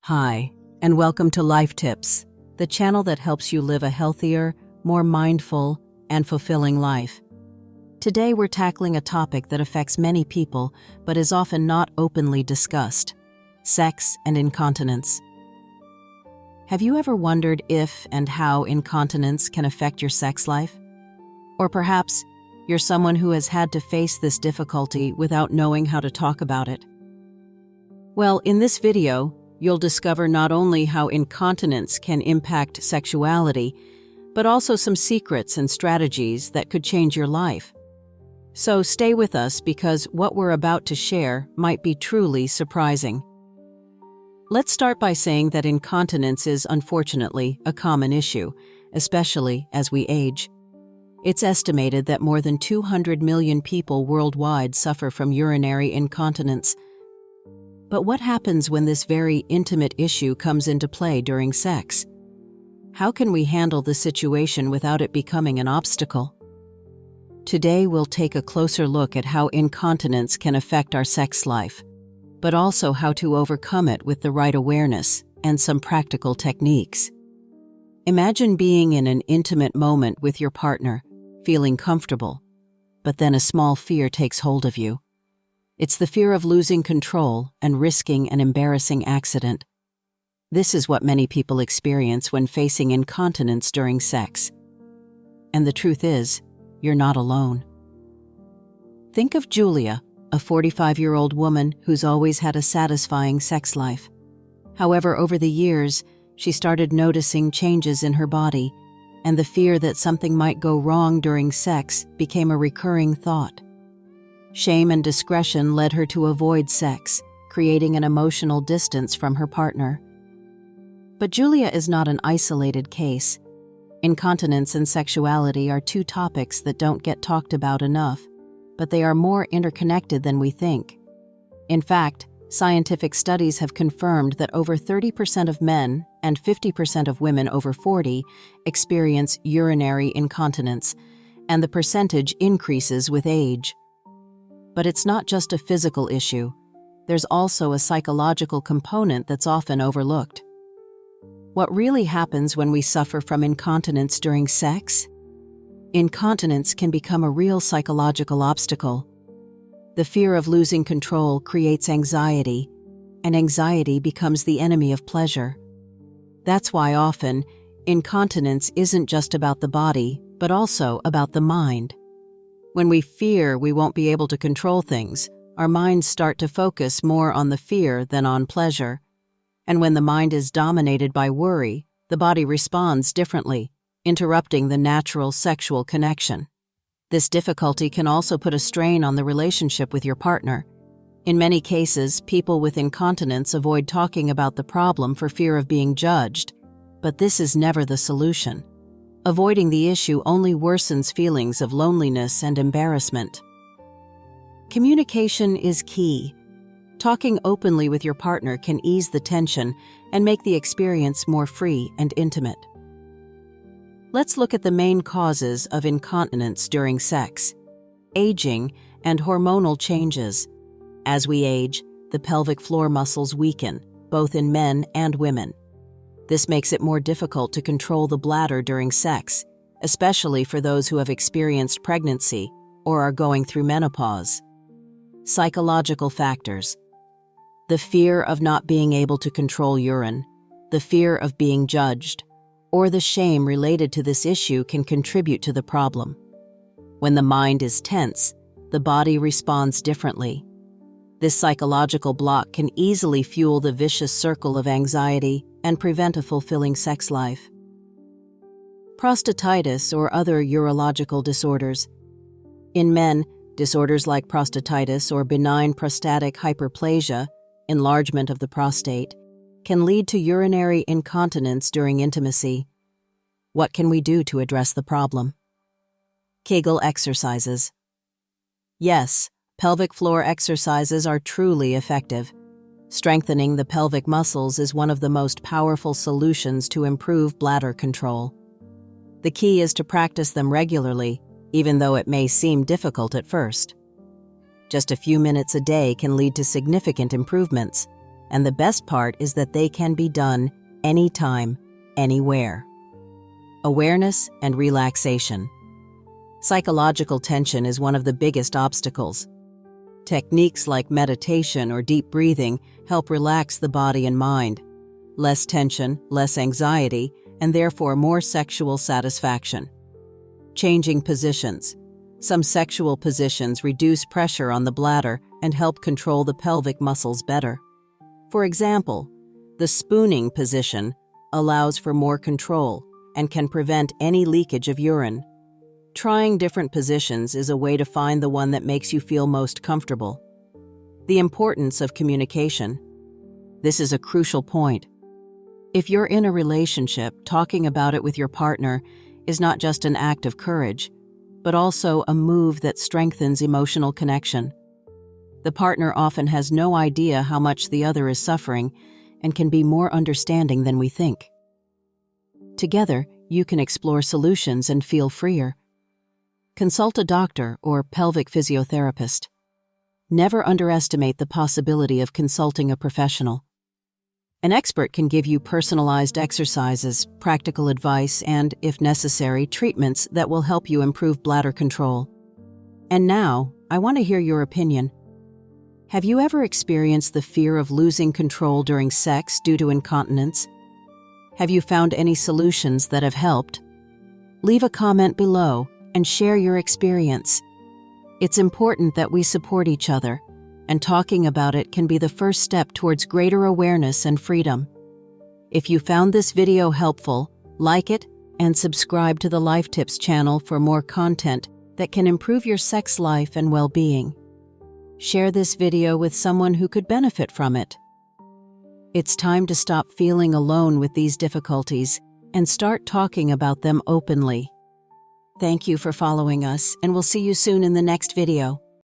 Hi, and welcome to Life Tips, the channel that helps you live a healthier, more mindful, and fulfilling life. Today we're tackling a topic that affects many people but is often not openly discussed: sex and incontinence. Have you ever wondered if and how incontinence can affect your sex life? Or perhaps you're someone who has had to face this difficulty without knowing how to talk about it. Well, in this video, you'll discover not only how incontinence can impact sexuality, but also some secrets and strategies that could change your life. So stay with us because what we're about to share might be truly surprising. Let's start by saying that incontinence is unfortunately a common issue, especially as we age. It's estimated that more than 200 million people worldwide suffer from urinary incontinence. But what happens when this very intimate issue comes into play during sex? How can we handle the situation without it becoming an obstacle? Today we'll take a closer look at how incontinence can affect our sex life, but also how to overcome it with the right awareness and some practical techniques. Imagine being in an intimate moment with your partner, feeling comfortable, but then a small fear takes hold of you. It's the fear of losing control and risking an embarrassing accident. This is what many people experience when facing incontinence during sex. And the truth is, you're not alone. Think of Julia, a 45-year-old woman who's always had a satisfying sex life. However, over the years, she started noticing changes in her body, and the fear that something might go wrong during sex became a recurring thought. Shame and discretion led her to avoid sex, creating an emotional distance from her partner. But Julia is not an isolated case. Incontinence and sexuality are two topics that don't get talked about enough, but they are more interconnected than we think. In fact, scientific studies have confirmed that over 30% of men and 50% of women over 40 experience urinary incontinence, and the percentage increases with age. But it's not just a physical issue. There's also a psychological component that's often overlooked. What really happens when we suffer from incontinence during sex? Incontinence can become a real psychological obstacle. The fear of losing control creates anxiety, and anxiety becomes the enemy of pleasure. That's why often, incontinence isn't just about the body, but also about the mind. When we fear we won't be able to control things, our minds start to focus more on the fear than on pleasure. And when the mind is dominated by worry, the body responds differently, interrupting the natural sexual connection. This difficulty can also put a strain on the relationship with your partner. In many cases, people with incontinence avoid talking about the problem for fear of being judged, but this is never the solution. Avoiding the issue only worsens feelings of loneliness and embarrassment. Communication is key. Talking openly with your partner can ease the tension and make the experience more free and intimate. Let's look at the main causes of incontinence during sex: aging and hormonal changes. As we age, the pelvic floor muscles weaken, both in men and women. This makes it more difficult to control the bladder during sex, especially for those who have experienced pregnancy or are going through menopause. Psychological factors: the fear of not being able to control urine, the fear of being judged, or the shame related to this issue can contribute to the problem. When the mind is tense, the body responds differently. This psychological block can easily fuel the vicious circle of anxiety and prevent a fulfilling sex life. Prostatitis or other urological disorders. In men, disorders like prostatitis or benign prostatic hyperplasia, enlargement of the prostate, can lead to urinary incontinence during intimacy. What can we do to address the problem? Kegel exercises. Yes, pelvic floor exercises are truly effective. Strengthening the pelvic muscles is one of the most powerful solutions to improve bladder control. The key is to practice them regularly, even though it may seem difficult at first. Just a few minutes a day can lead to significant improvements. And the best part is that they can be done anytime, anywhere. Awareness and relaxation. Psychological tension is one of the biggest obstacles. Techniques like meditation or deep breathing help relax the body and mind. Less tension, less anxiety, and therefore more sexual satisfaction. Changing positions. Some sexual positions reduce pressure on the bladder and help control the pelvic muscles better. For example, the spooning position allows for more control and can prevent any leakage of urine. Trying different positions is a way to find the one that makes you feel most comfortable. The importance of communication. This is a crucial point. If you're in a relationship, talking about it with your partner is not just an act of courage, but also a move that strengthens emotional connection. The partner often has no idea how much the other is suffering and can be more understanding than we think. Together, you can explore solutions and feel freer. Consult a doctor or pelvic physiotherapist. Never underestimate the possibility of consulting a professional. An expert can give you personalized exercises, practical advice, and, if necessary, treatments that will help you improve bladder control. And now, I want to hear your opinion. Have you ever experienced the fear of losing control during sex due to incontinence? Have you found any solutions that have helped? Leave a comment below and share your experience. It's important that we support each other, and talking about it can be the first step towards greater awareness and freedom. If you found this video helpful, like it and subscribe to the Life Tips channel for more content that can improve your sex life and well-being. Share this video with someone who could benefit from it. It's time to stop feeling alone with these difficulties and start talking about them openly. Thank you for following us, and we'll see you soon in the next video.